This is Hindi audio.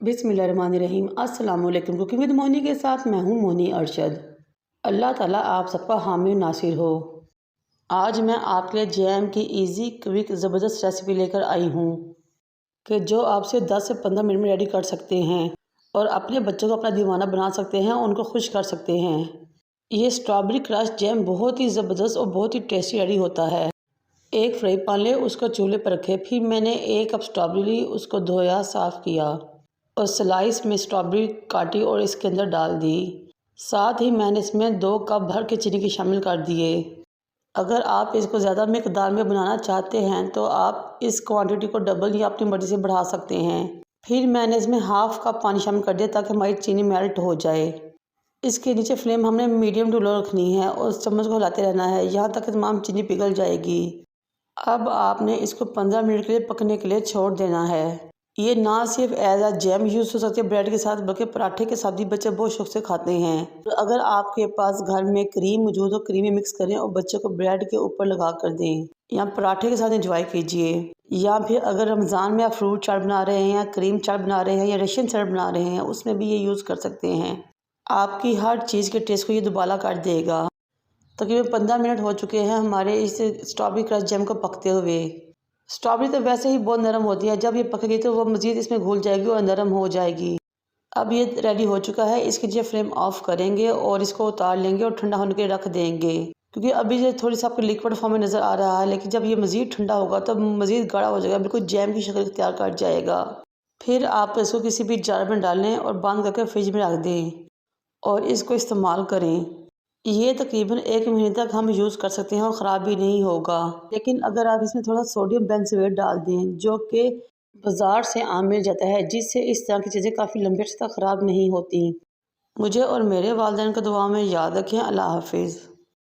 बिस्मिल्लाहिर्रहमानिर्रहीम। अस्सलाम वालेकुम। कुकिंग विद मोनी के साथ मैं हूँ मोनी अरशद। अल्लाह ताला आप सबका हामी नासिर हो। आज मैं आपके लिए जैम की इजी क्विक ज़बरदस्त रेसिपी लेकर आई हूँ कि जो आपसे 10 से 15 मिनट में रेडी कर सकते हैं और अपने बच्चों को अपना दीवाना बना सकते हैं, उनको खुश कर सकते हैं। ये स्ट्रॉबेरी क्रश जैम बहुत ही ज़बरदस्त और बहुत ही टेस्टी रेडी होता है। एक फ्राई पैन ले, उसको चूल्हे पर रखे। फिर मैंने 1 कप स्ट्रॉबेरी ली, उसको धोया साफ़ किया और स्लाइस में स्ट्रॉबेरी काटी और इसके अंदर डाल दी। साथ ही मैंने इसमें 2 कप भर के चीनी की शामिल कर दिए। अगर आप इसको ज़्यादा मकदार में बनाना चाहते हैं तो आप इस क्वांटिटी को डबल या अपनी मर्ज़ी से बढ़ा सकते हैं। फिर मैंने इसमें हाफ़ कप पानी शामिल कर दिया ताकि हमारी चीनी मेल्ट हो जाए। इसके नीचे फ्लेम हमने मीडियम टू लो रखनी है और चम्मच को हिलाते रहना है यहाँ तक तमाम चीनी पिघल जाएगी। अब आपने इसको 15 मिनट के लिए पकने के लिए छोड़ देना है। ये ना सिर्फ एज आ जैम यूज़ हो सकती है ब्रेड के साथ, बल्कि पराठे के साथ भी बच्चे बहुत शौक से खाते हैं। तो अगर आपके पास घर में क्रीम मौजूद हो, क्रीम मिक्स करें और बच्चे को ब्रेड के ऊपर लगा कर दें या पराठे के साथ एंजॉय कीजिए। या फिर अगर रमज़ान में आप फ्रूट चाट बना रहे हैं या क्रीम चाट बना रहे हैं या रशियन चाट बना रहे हैं, उसमें भी ये यूज़ कर सकते हैं। आपकी हर चीज़ के टेस्ट को ये दुबारा कर देगा। तकरीबन 15 मिनट हो चुके हैं हमारे इस स्ट्रॉबेरी क्रश जैम को पकते हुए। स्ट्रॉबेरी तो वैसे ही बहुत नरम होती है, जब ये पकेगी तो वो मज़ीद इसमें घुल जाएगी और नरम हो जाएगी। अब ये रेडी हो चुका है। इसके नीचे फ्लेम ऑफ करेंगे और इसको उतार लेंगे और ठंडा होने के लिए रख देंगे, क्योंकि अभी ये थोड़ी सा आपको लिक्विड फॉर्म में नज़र आ रहा है, लेकिन जब ये मज़ीद ठंडा होगा तो मज़ीद गाढ़ा हो जाएगा, बिल्कुल जैम की शक्ल तैयार कर जाएगा। फिर आप इसको किसी भी जार में डाल लें और बंद करके फ्रिज में रख दें और इसको इस्तेमाल करें। ये तकरीबन 1 महीने तक हम यूज़ कर सकते हैं और ख़राब भी नहीं होगा। लेकिन अगर आप इसमें थोड़ा सोडियम बेंजोएट डाल दें, जो कि बाज़ार से आम मिल जाता है, जिससे इस तरह की चीज़ें काफ़ी लंबे अर्से तक ख़राब नहीं होती। मुझे और मेरे वालिदैन को दुआ में याद रखें। अल्लाह हाफ़िज़।